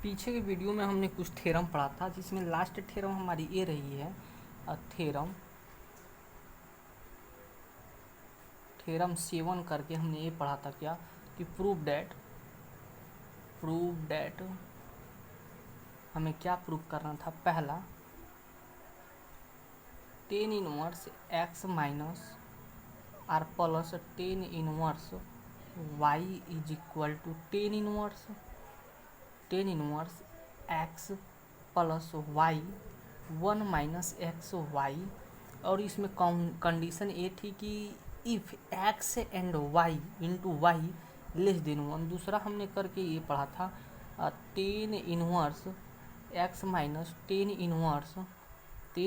पीछे के वीडियो में हमने कुछ थ्योरम पढ़ा था, जिसमें लास्ट थ्योरम हमारी ये रही है। थ्योरम 7 करके हमने ये पढ़ा था क्या कि प्रूव दैट हमें क्या प्रूव करना था। पहला, tan inverse x minus R plus tan inverse y is equal to tan inverse x plus y 1 minus x y. और इसमें कंडीशन ये थी कि if x and y into y less than 1। दूसरा हमने करके ये पढ़ा था tan inverse x minus tan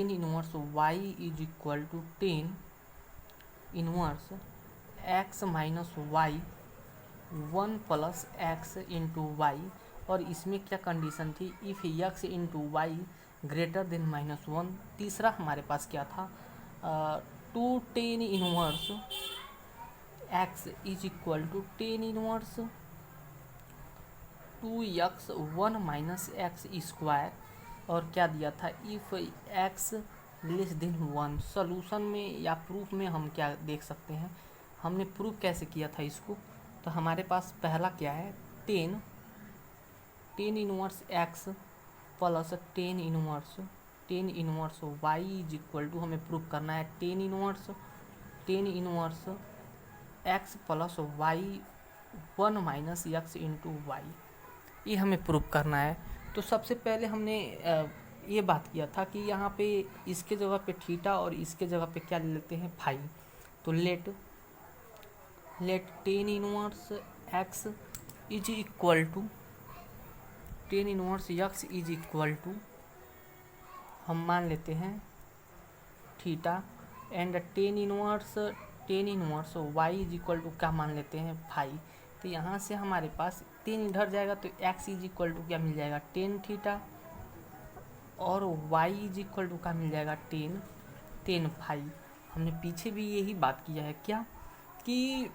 inverse y is equal to tan inverse x minus y 1 plus x into y. और इसमें क्या कंडीशन थी, if x into y greater than -1। तीसरा हमारे पास क्या था, two tan inverse x is equal to tan inverse 2x 1 minus x square. और क्या दिया था, if x less than 1। Solution में या प्रूफ में हम क्या देख सकते हैं, हमने प्रूफ कैसे किया था इसको। तो हमारे पास पहला क्या है, tan inverse x plus tan inverse y is equal to, हमें प्रूफ करना है tan inverse x plus y 1 minus x into y. ये हमें प्रूफ करना है। तो सबसे पहले हमने ये बात किया था कि यहाँ पे इसके जगह पे थीटा और इसके जगह पे क्या ले लेते हैं, फाई। तो let tan inverse x is equal to tan inverse x is equal to हम मान लेते हैं theta, and tan inverse y is equal to क्या मान लेते हैं, फाई। तो यहाँ से हमारे पास 10 इधर जाएगा तो एक्स इज इक्वल टू क्या मिल जाएगा, टेन थीटा, और वाई इज इक्वल टू क्या मिल जाएगा, टेन फाई। हमने पीछे भी यही बात किया है क्या कि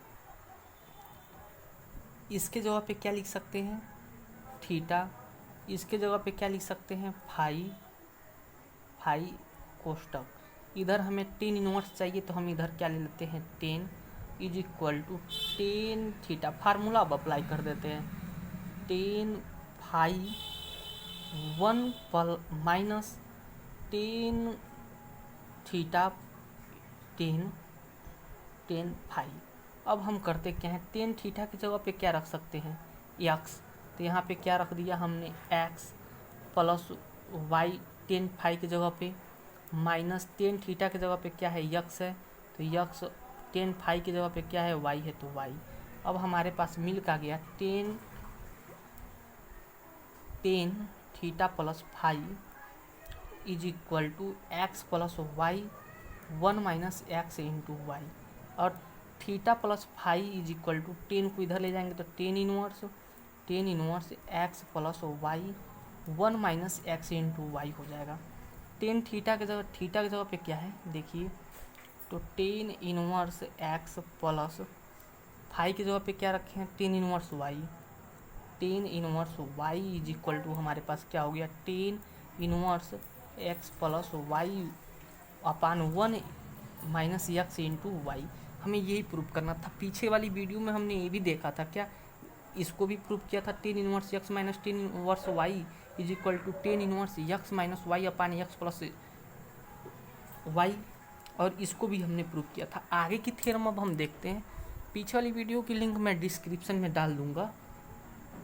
इसके जगह पे क्या लिख सकते हैं, थीटा, इसके जगह पे क्या लिख सकते हैं, फाई कोष्टक। इधर हमें टेन इनवर्स चाहिए तो हम इधर क्या ले लेते हैं, tan is equal to tan theta. Formula अब अप्लाई कर देते हैं, tan phi 1 minus tan theta tan phi. अब हम करते क्या हैं, टेन थीटा की जगह पे क्या रख सकते हैं, एक्स। तो यहाँ पे क्या रख दिया हमने, x plus y tan phi की जगह पे, माइनस टेन थीटा की जगह पे क्या है, यक्स है। तो यक्स टेन फाई की जगह पे क्या है, वाई है, तो वाई। अब हमारे पास मिल का गया tan theta plus phi is equal to x plus y 1 minus x into y. और theta plus phi is equal to tan को इधर ले जाएंगे तो tan inverse x plus y 1 minus x into y हो जाएगा। टेन थीटा की जगह पे क्या है देखिए, तो tan inverse x plus phi की जगह पे क्या रखे हैं, tan inverse y is equal to हमारे पास क्या हो गया, tan inverse x plus y upon 1 minus x into y. हमें यही प्रूफ करना था। पीछे वाली वीडियो में हमने ये भी देखा था क्या, इसको भी प्रूफ किया था, tan inverse x minus tan inverse y is equal to tan inverse x minus y upon x plus y. और इसको भी हमने प्रूफ किया था। आगे की थ्योरम अब हम देखते हैं। पीछे वाली वीडियो की लिंक मैं डिस्क्रिप्शन में डाल दूंगा।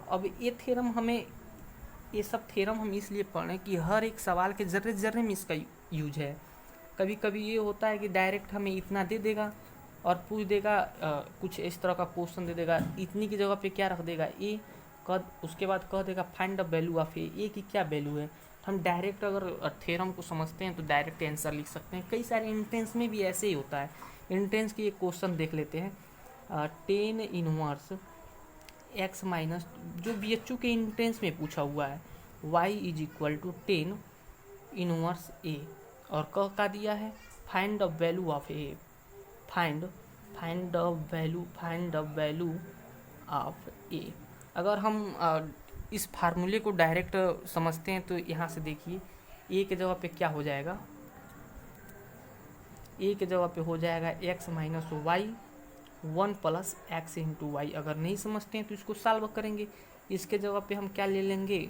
अब ये सब थ्योरम हम इसलिए पढ़ रहे हैं कि हर एक सवाल के जर्रे में इसका यूज है। कभी कभी ये होता है कि डायरेक्ट हमें इतना दे देगा और पूछ देगा, कुछ इस तरह का क्वेश्चन दे देगा, इतनी की जगह पे क्या रख देगा, ए, उसके बाद कह देगा फाइंड द वैल्यू ऑफ ए की क्या वैल्यू है। हम डायरेक्ट अगर थ्योरम को समझते हैं तो डायरेक्ट आंसर लिख सकते हैं। कई सारे एंट्रेंस में भी ऐसे ही होता है। एंट्रेंस की एक क्वेश्चन देख लेते हैं, टेन इनवर्स एक्स माइनस, जो BHU के एंट्रेंस में पूछा हुआ है, y is equal to tan inverse a, और का दिया है find the value of a, find the value of a. अगर हम इस फार्मूले को डायरेक्ट समझते हैं तो यहाँ से देखिए ए के जगह पे क्या हो जाएगा, ए के जगह पे हो जाएगा x minus y 1 plus x into y. अगर नहीं समझते हैं तो इसको सॉल्व करेंगे। इसके जगह पे हम क्या ले लेंगे,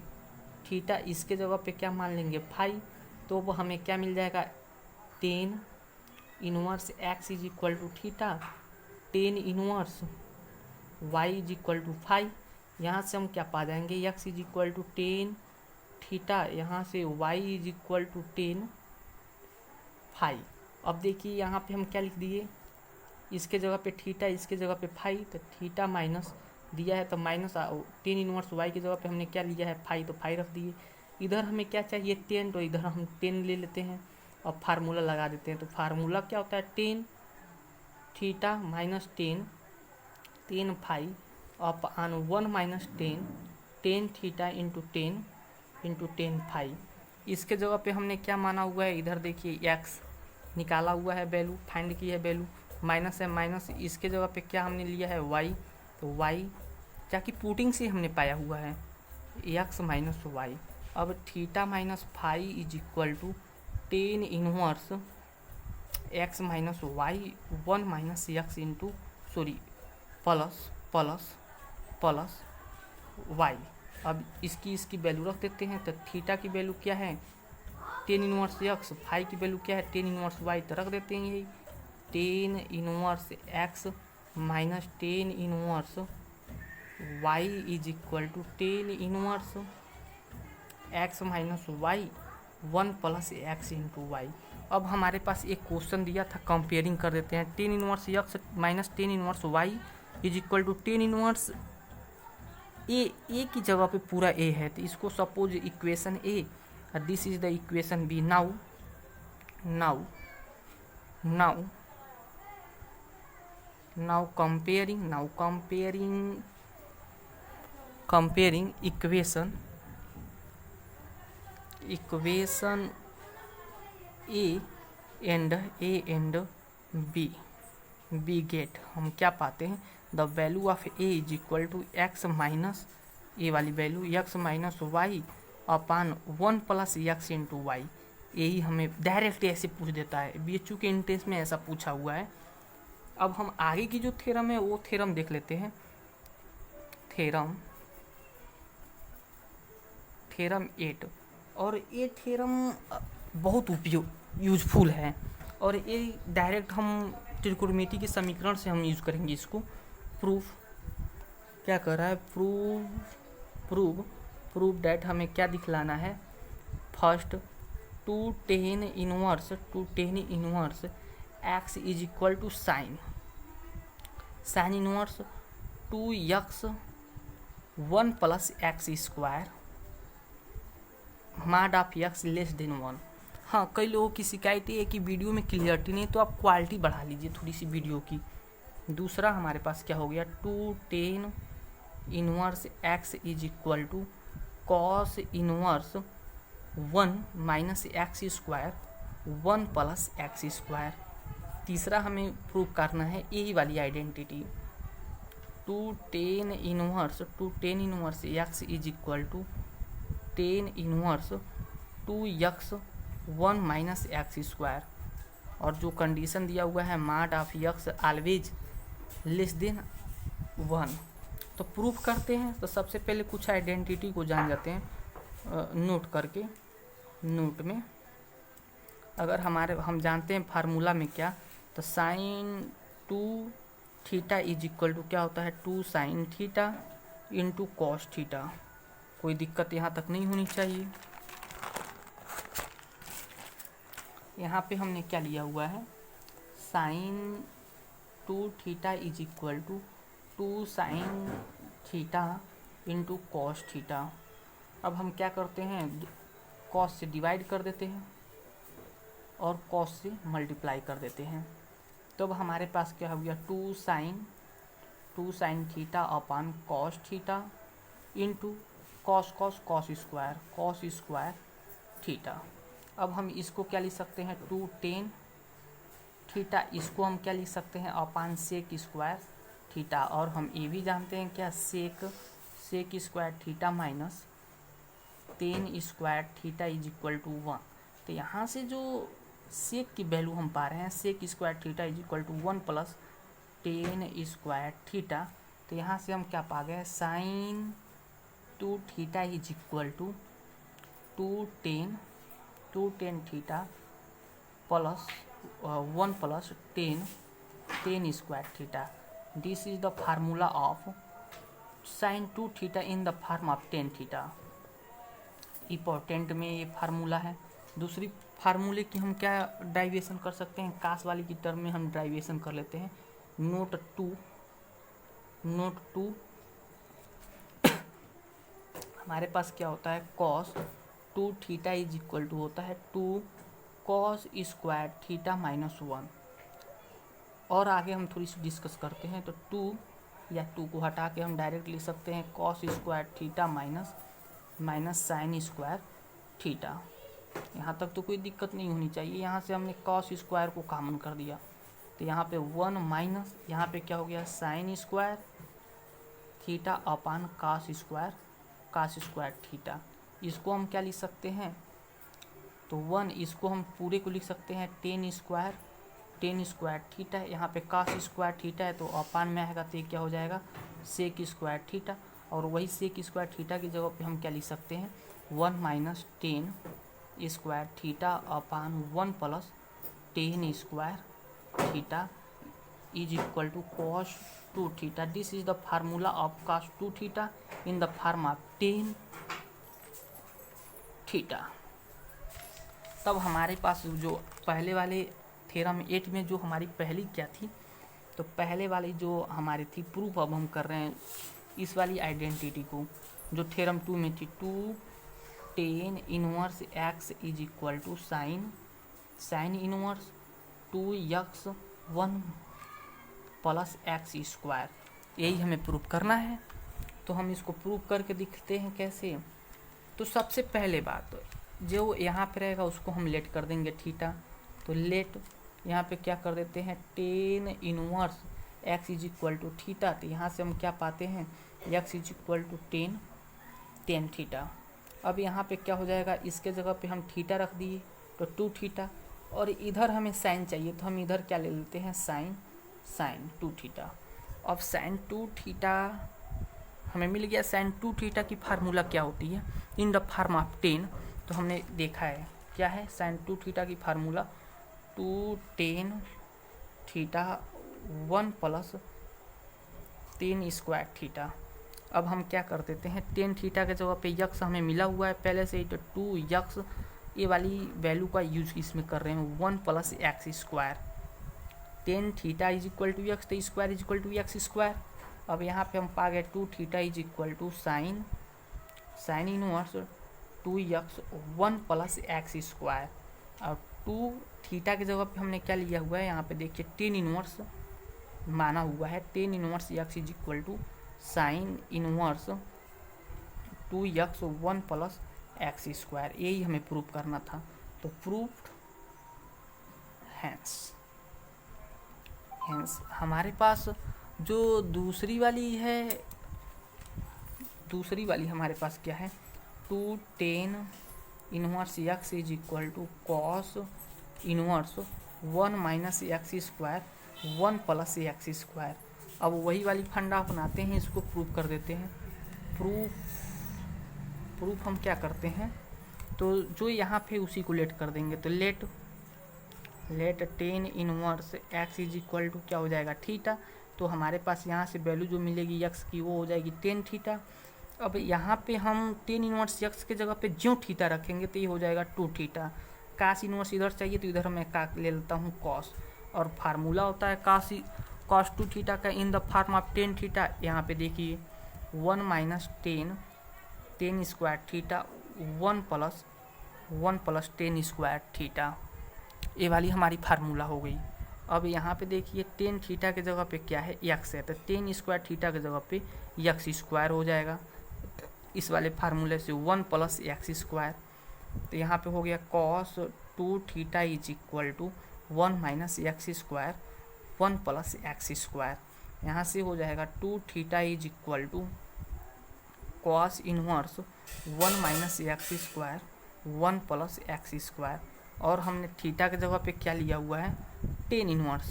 थीटा, इसके जगह पे क्या मान लेंगे फाई, तो वो हमें क्या मिल जाएगा 10 inverse x is equal to theta 10 inverse y is equal to phi. यहाँ से हम क्या पा जाएंगे, x is equal to 10 theta, यहाँ से y is equal to 10 phi. अब देखिए यहाँ पे हम क्या लिख दिए, इसके जगह पे थीटा, इसके जगह पे फाई, तो थीटा माइनस दिया है तो माइनस 10 इनवर्स वाई की जगह पे हमने क्या लिया है फाई, तो फाई रख दिए। इधर हमें क्या चाहिए 10, तो इधर हम 10 ले लेते हैं और फार्मूला लगा देते हैं। तो फार्मूला क्या होता है 10 theta minus 10 phi upon 1 minus 10 theta into 10 phi. इसके जगह पे हमने क्या माना हुआ है, इधर देखिए एक्स निकाला हुआ है वैल्यू, फाइंड की है वैल्यू, माइनस है माइनस, इसके जगह पे क्या हमने लिया है वाई, तो वाई क्या कि पुटिंग से हमने पाया हुआ है एक्स माइनस वाई। अब theta minus phi is equal to 10 inverse x minus y 1 minus x into plus plus plus y. अब इसकी वैल्यू रख देते हैं, तो थीटा की वैल्यू क्या है 10 इनवर्स एक्स, फाई की वैल्यू क्या है 10 इनवर्स वाई, तो रख देते हैं यही 10 inverse x minus 10 inverse y is equal to 10 inverse x minus y 1 plus x into y. अब हमारे पास एक क्वेश्चन दिया था, कंपेयरिंग कर देते हैं। 10 inverse x minus 10 inverse y is equal to 10 inverse a की जगह पे पूरा ए है, तो इसको suppose equation a, this is the equation b. Now comparing equation A and B get हम क्या पाते हैं, the value of a is equal to x minus a वाली वैल्यू x minus y upon 1 plus x into y. यही हमें direct ऐसे पूछ देता है, BHU के इंट्रेंस में ऐसा पूछा हुआ है। अब हम आगे की जो थ्योरम है वो थ्योरम देख लेते हैं। थ्योरम 8, और ये थ्योरम बहुत यूजफुल है, और ये डायरेक्ट हम त्रिकोणमिति के समीकरण से हम यूज करेंगे इसको। प्रूफ क्या कर रहा है, प्रूव डैट हमें क्या दिखलाना है, first 2 tan inverse x is equal to sine inverse 2x 1 plus x square mod of x less than 1। हाँ, कई लोगों की शिकायत है कि वीडियो में क्लियरिटी नहीं, तो आप क्वालिटी बढ़ा लीजिए थोड़ी सी वीडियो की। दूसरा हमारे पास क्या हो गया 2 tan inverse x is equal to cos inverse 1 minus x square 1 plus x square. तीसरा हमें प्रूव करना है यही वाली identity 2 tan inverse x is equal to tan inverse 2x 1 minus x square. और जो कंडीशन दिया हुआ है mod of x always less than 1। तो प्रूफ करते हैं। तो सबसे पहले कुछ आइडेंटिटी को जान जाते हैं नोट करके। नोट में अगर हम जानते हैं फार्मूला में क्या, तो sine 2 theta is equal to क्या होता है 2 sine theta into cos theta. कोई दिक्कत यहाँ तक नहीं होनी चाहिए। यहाँ पे हमने क्या लिया हुआ है, sine 2 theta is equal to 2 sine theta into cos theta. अब हम क्या करते हैं, कॉस से डिवाइड कर देते हैं और कॉस से मल्टीप्लाई कर देते हैं। तो अब हमारे पास क्या हो गया 2 sine theta upon cos theta into cos square theta. अब हम इसको क्या लिख सकते हैं 2 tan थीटा, इसको हम क्या लिख सकते हैं अपॉन सेक स्क्वायर थीटा। और हम ये भी जानते हैं क्या sec square theta minus tan square theta is equal to 1। तो यहाँ से जो सेक की वैल्यू हम पा रहे हैं, sec square theta is equal to 1 plus tan square theta. तो यहाँ से हम क्या पा गए, sine 2 theta is equal to 2 tan theta plus 1 plus tan square theta. This is the formula of sine 2 theta in the form of tan theta. Important में ये formula है। दूसरी फार्मूले की हम क्या डाइवेशन कर सकते हैं, कास वाली की टर्म में हम डाइवेशन कर लेते हैं। नोट टू हमारे पास क्या होता है, cos 2 theta is equal to होता है 2 कॉस स्क्वायर थीटा माइनस 1। और आगे हम थोड़ी सी डिस्कस करते हैं। तो 2 को हटा के हम डायरेक्ट लिख सकते हैं cos square theta minus sine square theta. यहाँ तक तो कोई दिक्कत नहीं होनी चाहिए। यहाँ से हमने कॉस स्क्वायर को कॉमन कर दिया, तो यहाँ पे 1 माइनस यहाँ पे क्या हो गया, साइन स्क्वायर थीटा अपान कॉस स्क्वायर थीटा। इसको हम क्या लिख सकते हैं, तो 1 इसको हम पूरे को लिख सकते हैं टेन स्क्वायर थीटा। यहाँ पे कॉस स्क्वायर थीटा है तो अपान में आएगा, तो ये क्या हो जाएगा, सेक स्क्वायर थीटा। और वही सेक स्क्वायर थीटा की जगह पे हम क्या लिख सकते हैं, 1 minus tan square theta upon 1 plus tan square theta is equal to cos 2 theta. This is the formula of cos 2 theta in the form of tan theta. तब हमारे पास जो पहले वाले थ्योरम 8 में जो हमारी पहली क्या थी, तो पहले वाली जो हमारी थी प्रूफ, अब हम कर रहे हैं इस वाली आइडेंटिटी को जो थ्योरम 2 में थी। 2 tan inverse x is equal to sine inverse 2x 1 plus x square. यही हमें प्रूफ करना है। तो हम इसको प्रूफ करके दिखते हैं कैसे। तो सबसे पहले बात, जो यहाँ पे रहेगा उसको हम लेट कर देंगे थीटा। तो लेट यहाँ पे क्या कर देते हैं, tan inverse x is equal to theta. तो यहाँ से हम क्या पाते हैं, x is equal to tan theta. अब यहाँ पे क्या हो जाएगा, इसके जगह पे हम थीटा रख दिए तो 2 थीटा, और इधर हमें साइन चाहिए तो हम इधर क्या ले लेते हैं, साइन 2 थीटा। अब साइन 2 थीटा हमें मिल गया। साइन 2 थीटा की फार्मूला क्या होती है, इन द फॉर्म ऑफ टेन। तो हमने देखा है क्या है, साइन 2 थीटा की formula 2 tan theta 1 plus tan square theta. अब हम क्या कर देते हैं, टेन थीटा के जगह पे यक्स हमें मिला हुआ है पहले से ही, तो 2x ये वाली वैल्यू का यूज इसमें कर रहे हैं, 1 plus x square. Tan theta is equal to x, तो square is equal to x square. अब यहाँ पे हम पा गए 2 theta is equal to sine inverse 2x 1 plus x square. और 2 थीटा की जगह पे हमने क्या लिया हुआ है, यहाँ पे देखिए टेन इनवर्स माना हुआ है। Tan inverse x is equal to sine inverse 2x 1 plus x square. यही हमें प्रूफ करना था। तो प्रूफ हैंस हमारे पास जो दूसरी वाली हमारे पास क्या है, 2 tan inverse x is equal to cos inverse 1 minus x square 1 plus x square. अब वही वाली फंडा अपनाते हैं, इसको प्रूफ कर देते हैं। प्रूफ हम क्या करते हैं, तो जो यहाँ पे उसी को लेट कर देंगे। तो let tan inverse x is equal to क्या हो जाएगा, थीटा। तो हमारे पास यहाँ से वैल्यू जो मिलेगी एक्स की वो हो जाएगी टेन थीटा। अब यहाँ पे हम टेन इनवर्स एक्स के जगह पे जो थीटा रखेंगे तो ये हो जाएगा 2 थीटा। कास इनवर्स इधर चाहिए तो इधर मैं का ले लेता हूँ कॉस, और फार्मूला होता है कॉस 2 थीटा का इन the form of tan theta. यहाँ पे देखिए 1 minus tan square theta 1 plus tan square theta. ये वाली हमारी फार्मूला हो गई। अब यहाँ पे देखिए टेन थीटा के जगह पे क्या है, एक्स है, तो टेन स्क्वायर थीटा के जगह पे एक्स स्क्वायर हो जाएगा इस वाले फार्मूले से, 1 प्लस एक्स स्क्वायर। तो यहाँ पे हो गया cos 2 theta is equal to 1 minus x square 1 plus x square. यहाँ से हो जाएगा 2 theta is equal to cos inverse 1 minus x square 1 plus x square, और हमने थीटा की जगह पे क्या लिया हुआ है, टेन इनवर्स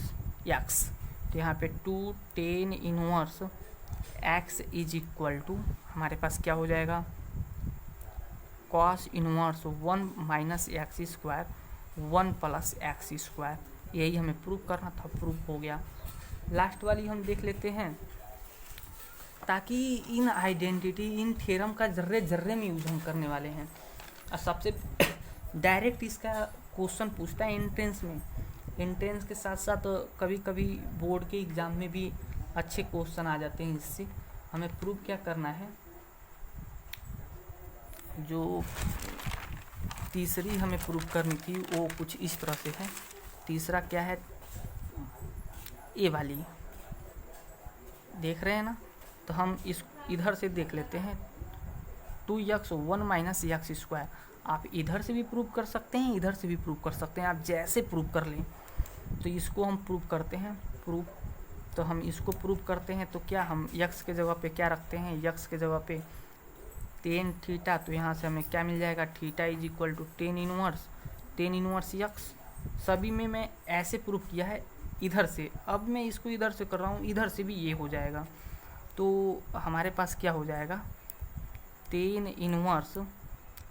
एक्स। तो यहाँ पे 2 tan inverse x is equal to हमारे पास क्या हो जाएगा, cos inverse 1 minus x square 1 plus x square. यही हमें प्रूव करना था, प्रूव हो गया। लास्ट वाली हम देख लेते हैं, ताकि इन आइडेंटिटी इन थ्योरम का जर्रे जर्रे में यूज हम करने वाले हैं। और सबसे डायरेक्ट इसका क्वेश्चन पूछता है एंट्रेंस में। एंट्रेंस के साथ साथ कभी कभी बोर्ड के एग्ज़ाम में भी अच्छे क्वेश्चन आ जाते हैं। इससे हमें प्रूव क्या करना है, जो तीसरी हमें प्रूव करनी थी वो कुछ इस तरह से है। तीसरा क्या है, ए वाली देख रहे हैं ना, तो हम इस इधर से देख लेते हैं। 2x 1 माइनस एक्स स्क्वायर, आप इधर से भी प्रूव कर सकते हैं, इधर से भी प्रूव कर सकते हैं, आप जैसे प्रूव कर लें। तो इसको हम प्रूव करते हैं, प्रूव। तो हम इसको प्रूव करते हैं, तो क्या हम x के जगह पे क्या रखते हैं, x के जगह पे टेन थीटा। तो यहाँ से हमें क्या मिल जाएगा, theta is equal to tan inverse x। सभी में मैं ऐसे प्रूव किया है इधर से, अब मैं इसको इधर से कर रहा हूँ, इधर से भी ये हो जाएगा। तो हमारे पास क्या हो जाएगा, टेन इनवर्स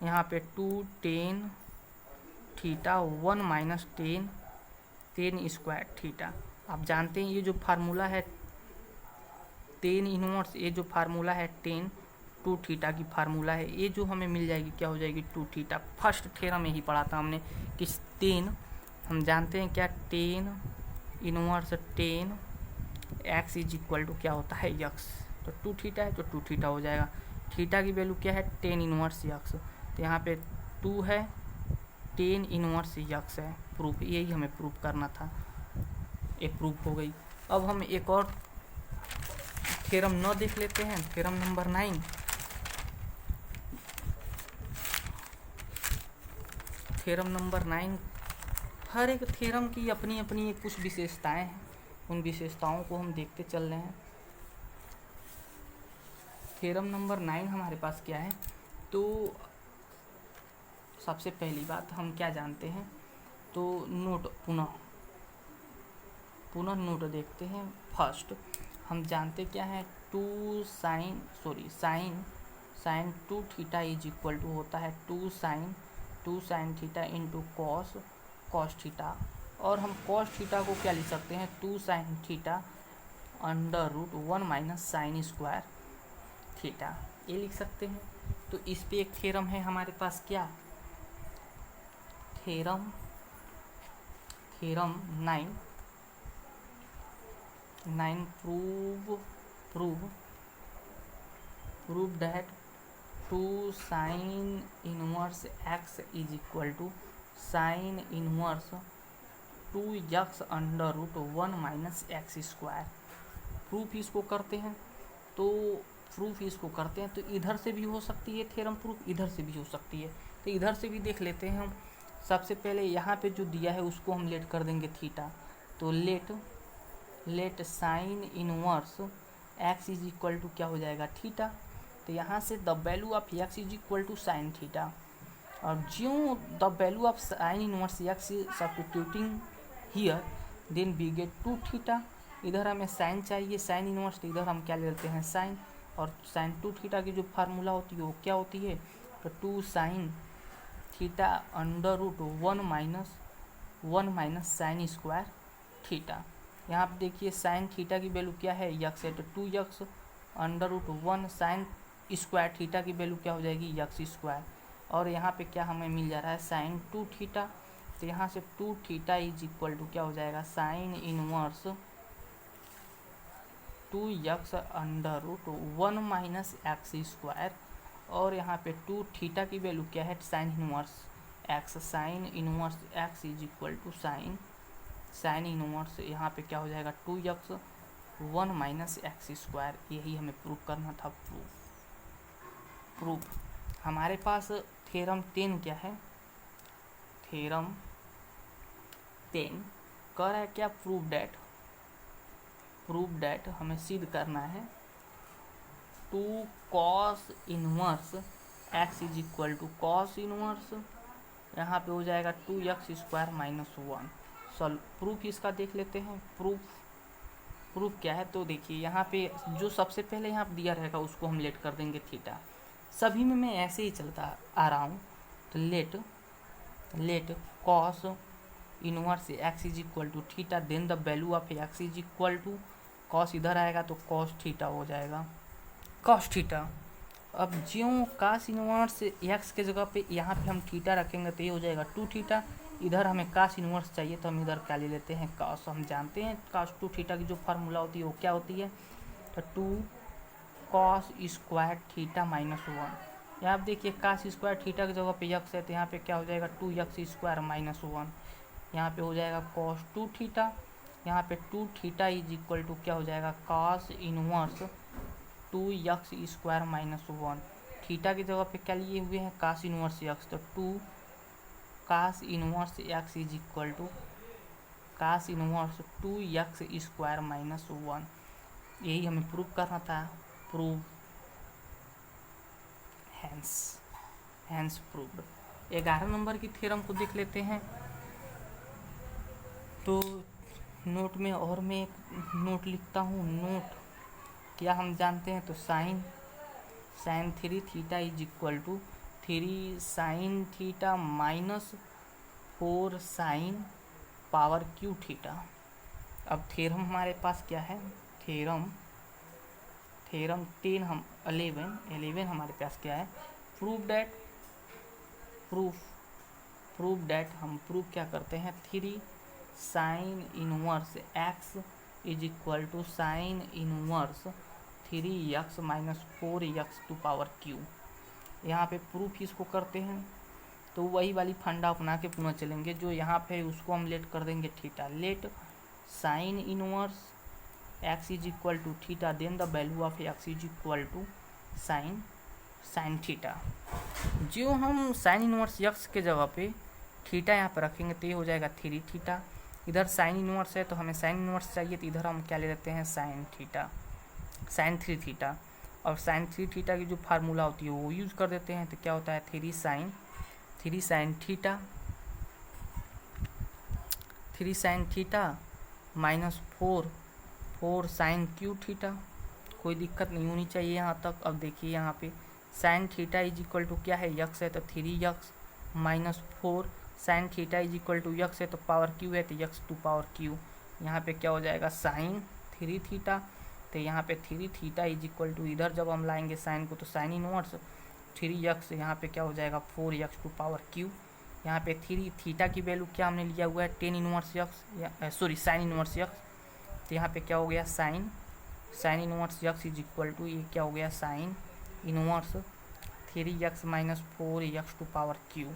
यहाँ पे 2 tan theta 1 minus tan square theta. आप जानते हैं ये जो फार्मूला है टेन इनवर्स, ये जो फार्मूला है 2 थीटा की फार्मूला है, ये जो हमें मिल जाएगी क्या हो जाएगी, 2 थीटा। फर्स्ट थ्योरम में ही पढ़ा था हमने कि टेन, हम जानते हैं क्या, tan inverse tan x is equal to क्या होता है, यक्स। तो 2 थीटा है तो 2 थीटा हो जाएगा। थीटा की वैल्यू क्या है, टेन इनवर्स यक्स। तो यहाँ पे 2 है, टेन इनवर्स यक्स है। प्रूफ, यही हमें प्रूफ करना था, ये प्रूफ हो गई। अब हम एक और थ्योरम 9 देख लेते हैं, थ्योरम नंबर 9। थ्योरम नंबर 9, हर एक थ्योरम की अपनी अपनी कुछ विशेषताएं हैं, उन विशेषताओं को हम देखते चल रहे हैं। थ्योरम नंबर 9 हमारे पास क्या है, तो सबसे पहली बात हम क्या जानते हैं, तो नोट पुनः नोट देखते हैं। फर्स्ट हम जानते क्या है, sine 2 theta is equal to होता है 2 sine theta into cos theta. और हम कॉस थीटा को क्या लिख सकते हैं, 2 sine theta under root 1 minus sine square theta, ये लिख सकते हैं। तो इस पे एक थ्योरम है हमारे पास, क्या theorem 9 prove that 2 sine inverse x is equal to sine inverse 2x under root 1 minus x square. Proof इसको करते हैं, तो इधर से भी हो सकती है थ्योरम प्रूफ, इधर से भी हो सकती है। तो इधर से भी देख लेते हैं हम। सबसे पहले यहाँ पे जो दिया है उसको हम लेट कर देंगे थीटा। तो let sine inverse x is equal to क्या हो जाएगा, थीटा। तो यहाँ से the value of x is equal to sine theta, और ज्यों the value of sine inverse x substituting here then we get 2 theta. इधर हमें साइन चाहिए, साइन इनवर्स, तो इधर हम क्या ले लेते हैं, साइन। और साइन 2 थीटा की जो फार्मूला होती है वो क्या होती है, तो 2 sine theta under root 1 minus sine square theta. यहाँ पे देखिए साइन थीटा की वैल्यू क्या है, यक्स है, तो 2x under root 1 sine square theta की वैल्यू क्या हो जाएगी, यक्स स्क्वायर। और यहाँ पे क्या हमें मिल जा रहा है, साइन 2 थीटा। तो यहाँ से 2 थीटा इज इक्वल टू क्या हो जाएगा, sine inverse 2x under root 1 minus x square. और यहाँ पे 2 थीटा की वैल्यू क्या है, sine inverse x, sine inverse x is equal to sine inverse यहाँ पे क्या हो जाएगा, 2x 1 माइनस एक्स स्क्वायर। यही हमें प्रूफ करना था। प्रूफ हमारे पास थ्योरम 10 क्या है, थ्योरम 10 कह रहा है क्या, प्रूव डैट हमें सिद्ध करना है 2 cos inverse x is equal to cos inverse, यहाँ पे हो जाएगा 2x² माइनस 1। सॉल्व प्रूफ इसका देख लेते हैं। प्रूफ क्या है, तो देखिए यहाँ पे जो सबसे पहले यहाँ पे दिया रहेगा उसको हम लेट कर देंगे थीटा। सभी में मैं ऐसे ही चलता आ रहा हूँ, तो let cos inverse x is equal to theta, then the value of x is equal to cos, इधर आएगा तो कॉस थीटा हो जाएगा, कॉस थीटा। अब ज्यों कास इनवर्स एक्स के जगह पे यहाँ पे हम थीटा रखेंगे तो ये हो जाएगा 2 थीटा। इधर हमें कास इनवर्स चाहिए तो हम इधर क्या ले लेते हैं, कास। हम जानते हैं कास 2 थीटा की जो फार्मूला होती है वो क्या होती है, तो 2 कॉस स्क्वायर थीटा माइनस 1। यहाँ आप देखिए कास स्क्वायर थीटा की जगह पे यक्स है तो यहाँ पे क्या हो जाएगा 2x² माइनस 1। यहाँ पे हो जाएगा कॉस 2 थीटा, यहाँ पे 2 थीटा इज इक्वल टू क्या हो जाएगा कास इनवर्स 2x² माइनस 1। थीटा की जगह पे क्या लिए हुए हैं, कास इनवर्स x, तो 2 cos inverse x is equal to cos inverse 2x² minus 1। यही हमें प्रूव करना था। Prove hence proved. 11 नंबर की थ्योरम को देख लेते हैं। तो नोट में और मैं एक नोट लिखता हूँ। नोट क्या हम जानते हैं, तो sine 3 theta is equal to 3 sine theta minus 4 sine power cube theta. अब थ्योरम हमारे पास क्या है, थ्योरम 11 हमारे पास क्या है, प्रूव दैट हम प्रूव क्या करते हैं, 3 sine inverse x is equal to sine inverse 3x minus 4x to power cube. यहाँ पे प्रूफ इसको करते हैं तो वही वाली फंडा अपना के पुनः चलेंगे। जो यहाँ पे उसको हम लेट कर देंगे theta. Let sine inverse x is equal to theta, then the value of x is equal to sine theta. जो हम साइन इनवर्स एक्स के जगह पे थीटा यहाँ पर रखेंगे तो ये हो जाएगा 3 थीटा। इधर साइन इनवर्स है तो हमें साइन इनवर्स चाहिए, तो इधर हम क्या ले लेते हैं साइन 3 थीटा। और साइन 3 थीटा की जो फार्मूला होती है वो यूज कर देते हैं, तो क्या होता है 3 sine theta minus 4 sine cube theta. कोई दिक्कत नहीं होनी चाहिए यहाँ तक। अब देखिए यहाँ पे sine theta is equal to क्या है, यक्स है तो 3x minus 4 sine theta is equal to x है तो पावर क्यू है तो यक्स टू पावर क्यू। यहाँ पे क्या हो जाएगा साइन 3 थीटा, तो यहाँ पे 3 थीटा इज इक्वल टू, इधर जब हम लाएंगे साइन को तो साइन इनवर्स 3x, यहाँ पे क्या हो जाएगा 4x टू पावर क्यू। यहाँ पे 3 थीटा की वैल्यू क्या हमने लिया हुआ है, tan inverse x, sorry sine inverse x. तो यहाँ पे क्या हो गया sine inverse x is equal to, ये क्या हो गया sine inverse 3x minus 4x to power cube.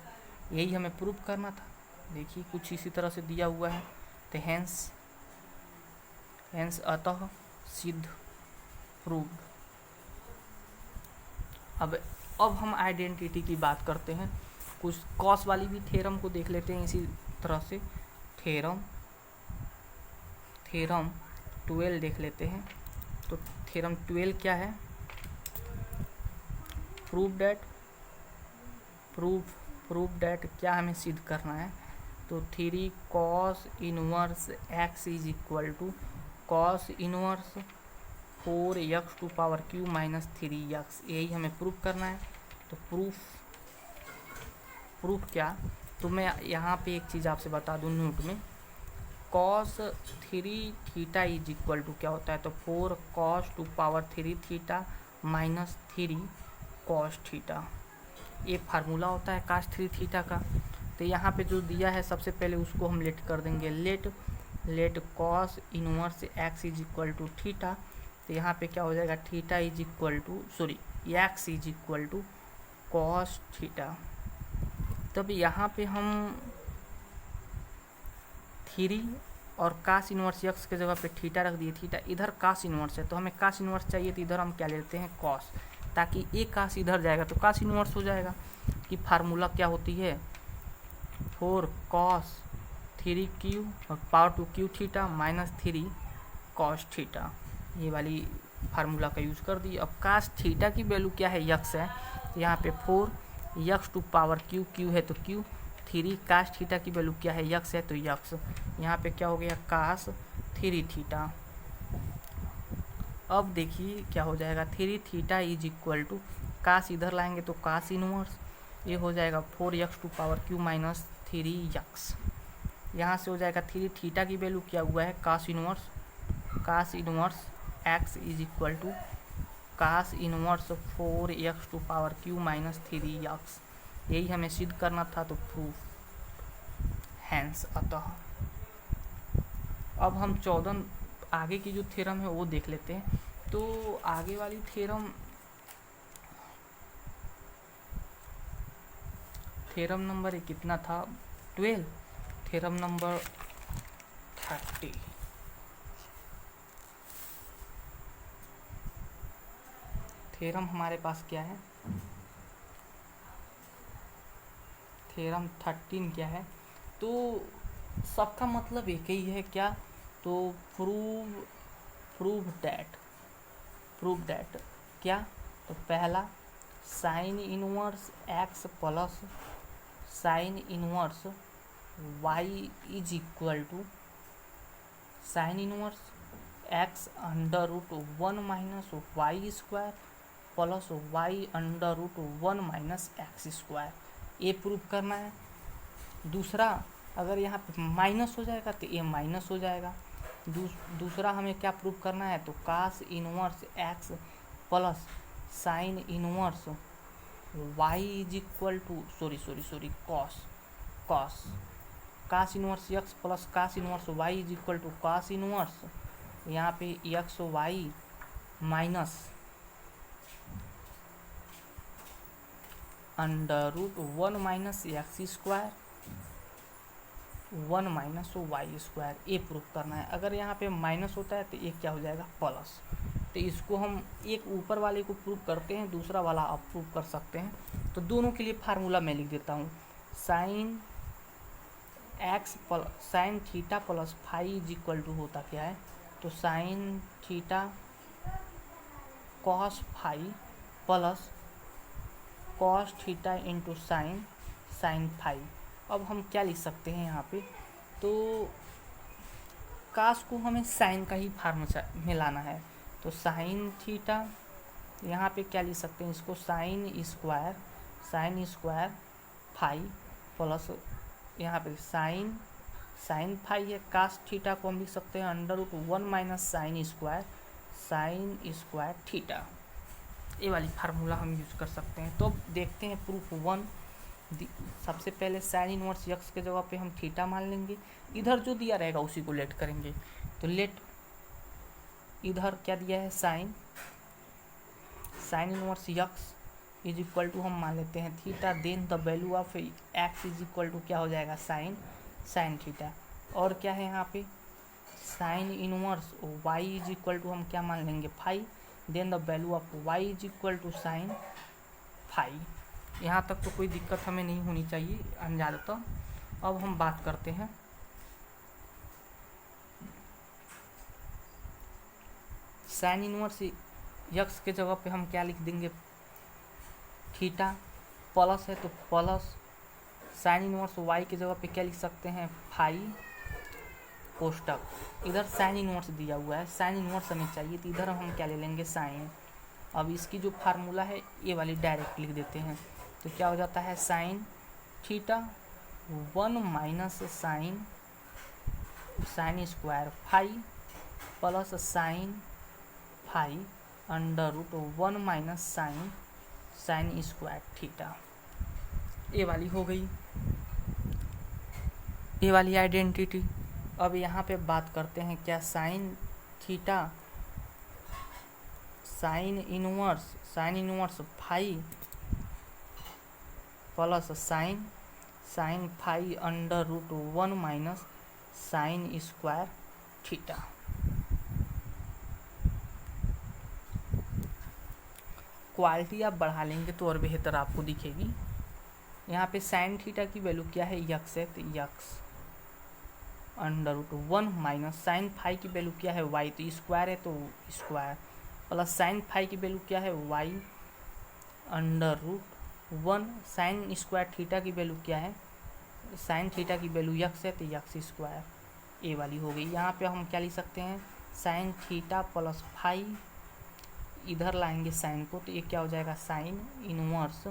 यही हमें प्रूव करना था। देखिए कुछ इसी तरह से दिया हुआ है, तो हैंस अतः सिद्ध प्रूव्ड। अब हम आइडेंटिटी की बात करते हैं। कुछ कॉस वाली भी थ्योरम को देख लेते हैं इसी तरह से। थ्योरम 12 देख लेते हैं। तो थ्योरम 12 क्या है, प्रूव दैट क्या हमें सिद्ध करना है, तो 3 cos inverse x is equal to cos inverse 4x to power cube minus 3x। यही हमें प्रूफ करना है। तो प्रूफ क्या, तो मैं यहाँ पे एक चीज़ आपसे बता दूँ नोट में, cos 3 theta is equal to क्या होता है, तो 4 cos to power 3 theta minus 3 cos theta. ये फार्मूला होता है कास 3 थीटा का। तो यहाँ पे जो दिया है सबसे पहले उसको हम लेट कर देंगे। Let cos inverse x is equal to theta, तो यहाँ पे क्या हो जाएगा theta is equal to, sorry x is equal to cos theta. तब यहाँ पे हम 3 और कास इनवर्स एक्स के जगह पे थीटा रख दिए। थीटा इधर कास इनवर्स है तो हमें कास इनवर्स चाहिए, तो इधर हम क्या लेते हैं कॉस, ताकि एक कास इधर जाएगा तो कास इनवर्स हो जाएगा। कि फार्मूला क्या होती है 4 कॉस 3 क्यू और power 2 Q theta minus 3 cos theta. ये वाली फार्मूला का यूज़ कर दिए। अब कास थीटा की वैल्यू क्या है, यक्स है, यहाँ पे 4 x to power cube, cube है तो क्यू, 3 कास थीटा की वैल्यू क्या है, यक्स है तो यक्स, यहाँ पे क्या हो गया कास 3 थीटा। अब देखिए क्या हो जाएगा, 3 theta is equal to cos इधर लाएंगे तो कास इनवर्स, ये हो जाएगा 4 x to power cube minus 3 x. यहाँ से हो जाएगा 3 थीटा की वैल्यू क्या हुआ है, cos inverse x is equal to cos inverse 4 x to power cube minus 3 x. यही हमें सिद्ध करना था, तो प्रूफ हैंस। अतः अब हम 14 आगे की जो थ्योरम है वो देख लेते हैं। तो आगे वाली थ्योरम नंबर कितना था, 12, थ्योरम नंबर 30। थ्योरम हमारे पास क्या है, थ्योरम 13 क्या है, तो सबका मतलब एक ही है क्या, तो प्रूव दैट क्या, तो पहला sine inverse x plus sine inverse y is equal to sine inverse x under root 1 minus y square plus y under root 1 minus x square, ये प्रूव करना है। दूसरा, अगर यहाँ पे माइनस हो जाएगा तो ये माइनस हो जाएगा। दूसरा हमें क्या प्रूव करना है, तो cos inverse x plus sine inverse y is equal to sorry cos inverse x plus cos inverse y is equal to cos inverse, यहाँ पे x y minus under root 1 minus x square 1 minus y square, ये prove करना है। अगर यहाँ पे minus होता है तो ये क्या हो जाएगा प्लस, तो इसको हम एक ऊपर वाले को प्रूव करते हैं, दूसरा वाला आप प्रूव कर सकते हैं। तो दोनों के लिए फार्मूला मैं लिख देता हूँ, sine x plus sine theta plus phi is equal to होता क्या है, तो sine theta cos phi plus cos theta into sine phi. अब हम क्या लिख सकते हैं यहाँ पे, तो कास को हमें साइन का ही फार्मूला में लाना है, तो साइन थीटा यहाँ पे क्या लिख सकते हैं, इसको साइन स्क्वायर फाई प्लस यहाँ पे साइन फाई है, कास थीटा को हम लिख सकते हैं under root 1 minus sine square theta, ये वाली फार्मूला हम यूज कर सकते हैं। तो देखते हैं प्रूफ 1। सबसे पहले साइन इनवर्स यक्स के जगह पे हम थीटा मान लेंगे, इधर जो दिया रहेगा उसी को लेट करेंगे। तो लेट इधर क्या दिया है, sine inverse x is equal to हम मान लेते हैं theta, then the value of x is equal to क्या हो जाएगा साइन थीटा, और क्या है यहाँ पे sine inverse y is equal to हम क्या मान लेंगे phi, then the value of y is equal to sine phi. यहाँ तक तो कोई दिक्कत हमें नहीं होनी चाहिए अंजादतः। अब हम बात करते हैं साइन इनवर्स यक्स के जगह पे हम क्या लिख देंगे, थीटा, प्लस है तो प्लस साइन इनवर्स वाई के जगह पे क्या लिख सकते हैं फाई कोष्टक, इधर साइन इनवर्स दिया हुआ है, साइन इनवर्स हमें चाहिए तो इधर हम क्या ले लेंगे साइन। अब इसकी जो फार्मूला है ये वाली डायरेक्ट लिख देते हैं, तो क्या हो जाता है sine theta 1 minus sine square phi plus sine phi under root 1 minus sine square theta, ये वाली हो गई, ये वाली आइडेंटिटी। अब यहाँ पे बात करते हैं क्या, sine theta sine inverse phi plus sine phi under root 1 minus sine square theta. Quality आप बढ़ा लेंगे तो और बेहतर आपको दिखेगी। यहाँ पे साइन थीटा की वैल्यू क्या है, यक्स है, तो x under root 1 minus sine phi की वैल्यू क्या है वाई, तो स्क्वायर है तो स्क्वायर प्लस साइन फाई की वैल्यू क्या है y under root 1, sine square theta की वैल्यू क्या है, साइन थीटा की वैल्यू यक्स है तो यक्स स्क्वायर, ए वाली हो गई। यहाँ पे हम क्या लिख सकते हैं, साइन थीटा प्लस फाई, इधर लाएंगे साइन को तो ये क्या हो जाएगा साइन इनवर्स,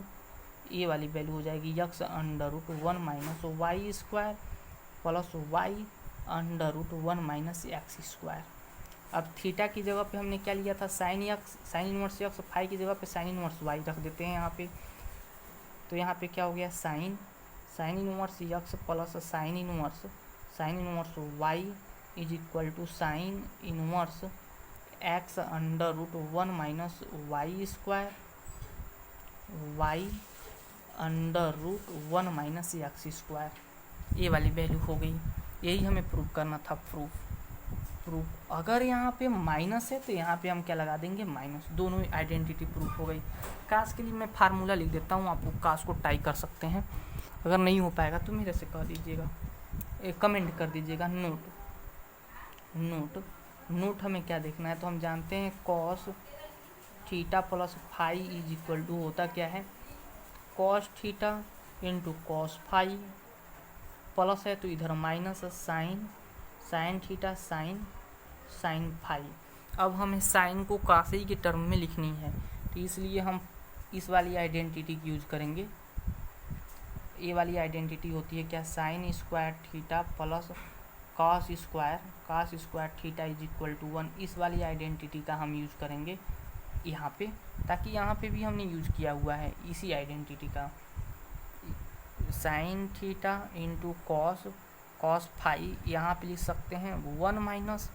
ए वाली वैल्यू हो जाएगी x under root 1 minus y square plus y under root 1 minus x square. अब थीटा की जगह पे हमने क्या लिया था sine x, sine inverse x, phi की जगह पे साइन इनवर्स वाई रख देते हैं यहाँ पे। तो यहाँ पे क्या हो गया sine inverse x plus sine inverse y is equal to sine inverse x under root 1 minus y square y under root 1 minus x square, ये वाली वैल्यू हो गई। यही हमें प्रूव करना था। प्रूफ अगर यहाँ पे माइनस है तो यहाँ पे हम क्या लगा देंगे माइनस, दोनों आइडेंटिटी प्रूफ हो गई। काश के लिए मैं फार्मूला लिख देता हूँ, आप काश को टाइप कर सकते हैं, अगर नहीं हो पाएगा तो मेरे से कह दीजिएगा, कमेंट कर दीजिएगा। नोट हमें क्या देखना है, तो हम जानते हैं cos theta plus phi is equal to होता क्या है cos theta into cos phi, plus है तो इधर minus sine theta sine phi. अब हमें साइन को काशी के टर्म में लिखनी है तो इसलिए हम इस वाली आइडेंटिटी की यूज करेंगे। ये वाली आइडेंटिटी होती है क्या sine square theta plus cos square theta is equal to 1, इस वाली आइडेंटिटी का हम यूज करेंगे यहाँ पे, ताकि यहाँ पे भी हमने यूज किया हुआ है इसी आइडेंटिटी का। Sine theta into cos phi, यहाँ पे लिख सकते हैं 1 minus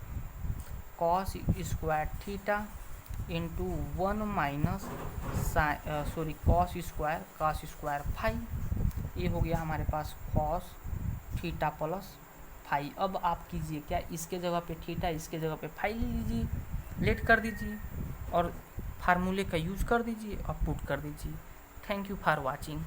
cos square theta into 1 minus cos square phi, ये हो गया हमारे पास कॉस थीटा प्लस फाई। अब आप कीजिए क्या, इसके जगह पे थीटा, इसके जगह पे फाई ले लीजिए, लेट कर दीजिए और फार्मूले का यूज कर दीजिए और पुट कर दीजिए। Thank you for watching.